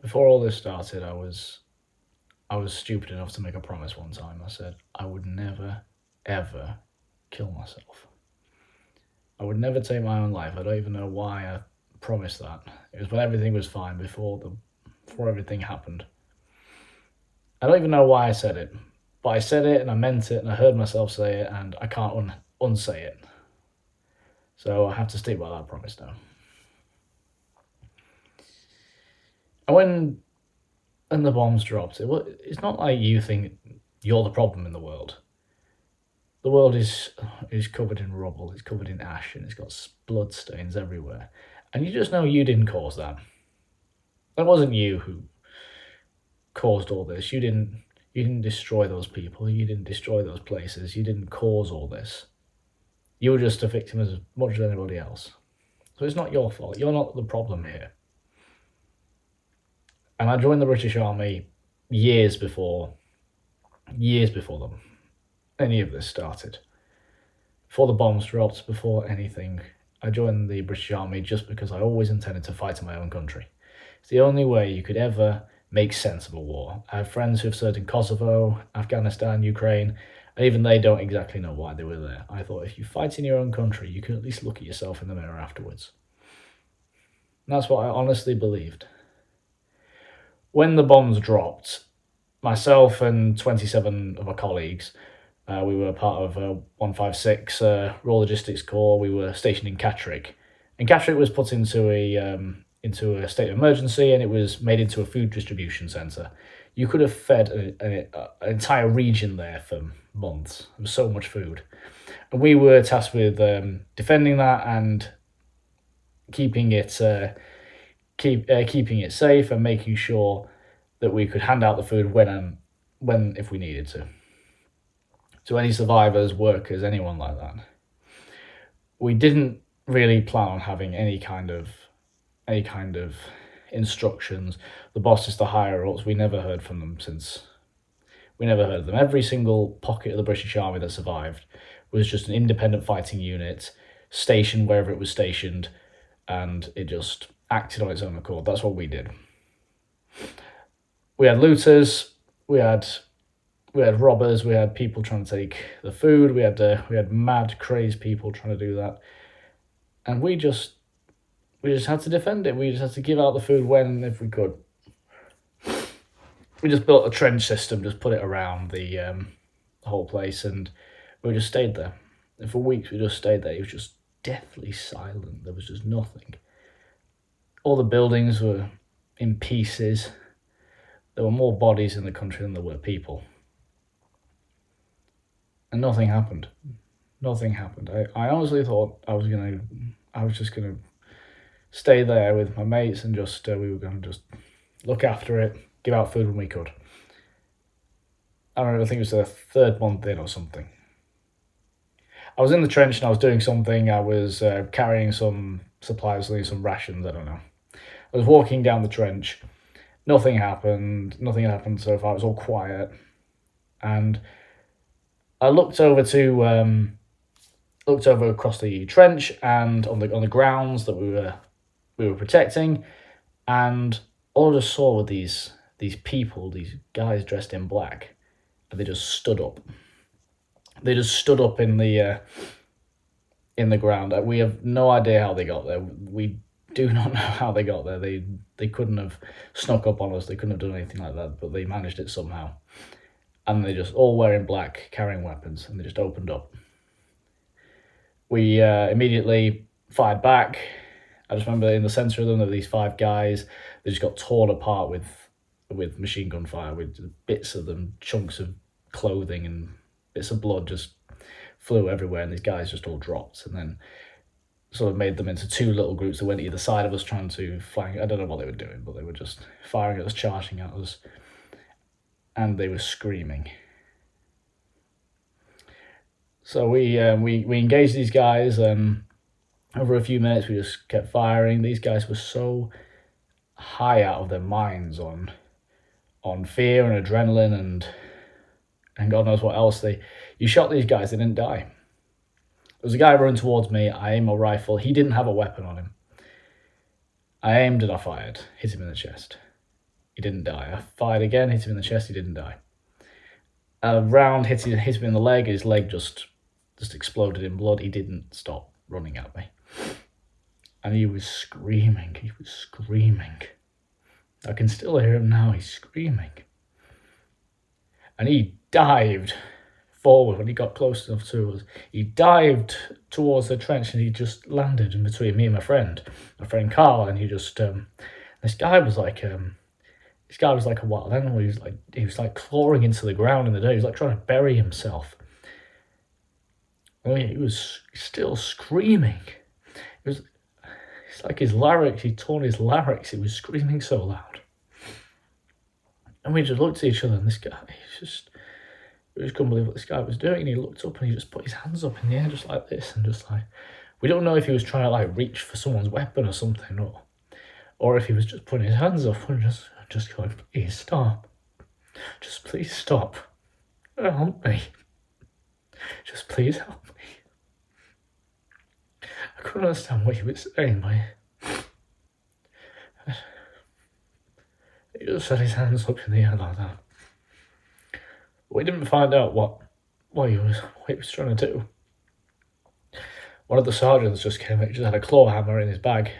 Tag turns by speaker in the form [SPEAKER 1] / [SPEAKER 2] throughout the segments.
[SPEAKER 1] Before all this started, I was stupid enough to make a promise one time. I said I would never, ever kill myself. I would never take my own life. I don't even know why I promised that. It was when everything was fine before everything happened. I don't even know why I said it, but I said it and I meant it and I heard myself say it and I can't unsay it. So I have to stick by that promise now. And when the bombs dropped, it's not like you think you're the problem in the world. The world is covered in rubble, it's covered in ash, and it's got blood stains everywhere. And you just know you didn't cause that. It wasn't you who caused all this. You didn't destroy those people. You didn't destroy those places. You didn't cause all this. You were just a victim as much as anybody else. So it's not your fault. You're not the problem here. And I joined the British Army years before them, any of this started. Before the bombs dropped, before anything, I joined the British Army just because I always intended to fight in my own country. It's the only way you could ever make sense of a war. I have friends who have served in Kosovo, Afghanistan, Ukraine, and even they don't exactly know why they were there. I thought if you fight in your own country, you can at least look at yourself in the mirror afterwards. And that's what I honestly believed. When the bombs dropped, myself and 27 of our colleagues, we were part of 156 Raw Logistics Corps. We were stationed in Catterick. And Catterick was put into a state of emergency and it was made into a food distribution centre. You could have fed an entire region there for months. There was so much food. And we were tasked with defending that and keeping it safe and making sure that we could hand out the food when if we needed to any survivors, workers, anyone like that. We didn't really plan on having any kind of instructions. The bosses, the higher ups, we never heard from them we never heard of them. Every single pocket of the British Army that survived was just an independent fighting unit stationed wherever it was stationed, and it just acted on its own accord. That's what we did. We had looters, we had robbers, we had people trying to take the food, we had mad, crazed people trying to do that, and we just had to defend it. We just had to give out the food when if we could. We just built a trench system, just put it around the whole place, and we just stayed there. And for weeks we just stayed there. It was just deathly silent. There was just nothing. All the buildings were in pieces. There were more bodies in the country than there were people. And nothing happened. Nothing happened. I honestly thought I was just gonna stay there with my mates and just we were gonna just look after it, give out food when we could. I don't know, I think it was the third month in or something. I was in the trench and I was doing something. I was carrying some supplies, some rations, I don't know. I was walking down the trench. Nothing happened. Nothing had happened so far. It was all quiet. And I looked over across the trench and on the grounds that we were protecting, and all I just saw were these people, these guys dressed in black, and they just stood up. They just stood up in the ground. We have no idea how they got there. We do not know how they got there. They couldn't have snuck up on us. They couldn't have done anything like that, but they managed it somehow. And they just all wearing black, carrying weapons, and they just opened up. We immediately fired back. I just remember in the centre of them, there were these 5 guys. They just got torn apart with machine gun fire, with bits of them, chunks of clothing and bits of blood just flew everywhere, and these guys just all dropped, and then sort of made them into 2 little groups that went either side of us trying to flank. I don't know what they were doing, but they were just firing at us, charging at us, and they were screaming. So we engaged these guys, and over a few minutes we just kept firing. These guys were so high out of their minds on fear and adrenaline and God knows what else. You shot these guys, they didn't die. There was a guy running towards me. I aimed my rifle. He didn't have a weapon on him. I aimed and I fired, hit him in the chest. He didn't die. I fired again, hit him in the chest, he didn't die. A round hit him in the leg, his leg just exploded in blood. He didn't stop running at me. And he was screaming, I can still hear him now, he's screaming. And he dived forward when he got close enough to us. He dived towards the trench and he just landed in between me and my friend Carl, and he just this guy was like a wild animal. He was like clawing into the ground in the dirt. He was like trying to bury himself. He was still screaming. It's like his larynx, he'd torn his larynx. He was screaming so loud. And we just looked at each other, and this guy, we just couldn't believe what this guy was doing. And he looked up and he just put his hands up in the air just like this, and just like, we don't know if he was trying to like reach for someone's weapon or something, or if he was just putting his hands up and just going, please stop. Just please stop. Help me. Just please help me. I couldn't understand what he was saying, but he just had his hands up in the air like that. We didn't find out what he was trying to do. One of the sergeants just came in, he just had a claw hammer in his bag.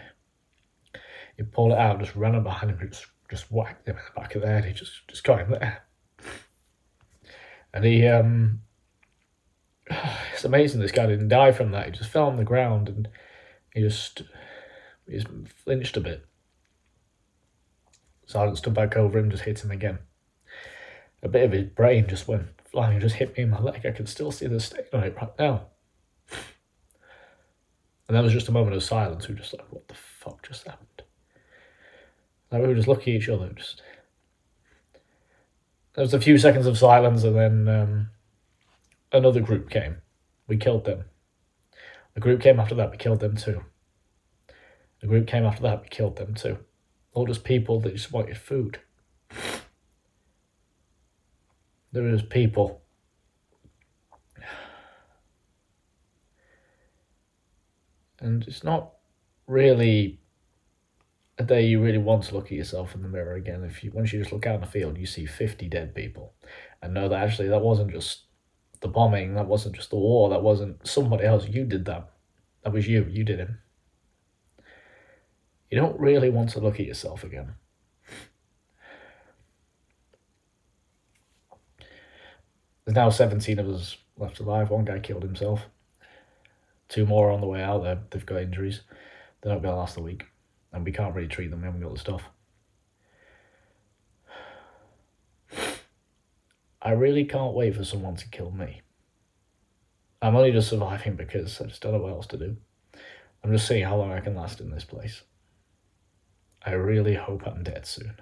[SPEAKER 1] He pulled it out, just ran up behind him, just whacked him in the back of the head. He just got him there. And he, it's amazing this guy didn't die from that. He just fell on the ground and he just flinched a bit. Sergeant stood back over him, just hit him again. A bit of his brain just went flying, just hit me in my leg. I can still see the stain on it right now. And that was just a moment of silence. We were just like, what the fuck just happened? Like, we were just looking at each other. There was a few seconds of silence, and then another group came. We killed them. The group came after that, we killed them too. The group came after that, we killed them too. All just people that just wanted food. There was people. And it's not really a day you really want to look at yourself in the mirror again. Once you just look out in the field, you see 50 dead people. And know that actually that wasn't just the bombing, that wasn't just the war, that wasn't somebody else. You did that. That was you did it. You don't really want to look at yourself again. There's now 17 of us left alive. One guy killed himself. 2 more are on the way out there. They've got injuries. They're not going to last a week. And we can't really treat them. We haven't got the stuff. I really can't wait for someone to kill me. I'm only just surviving because I just don't know what else to do. I'm just seeing how long I can last in this place. I really hope I'm dead soon.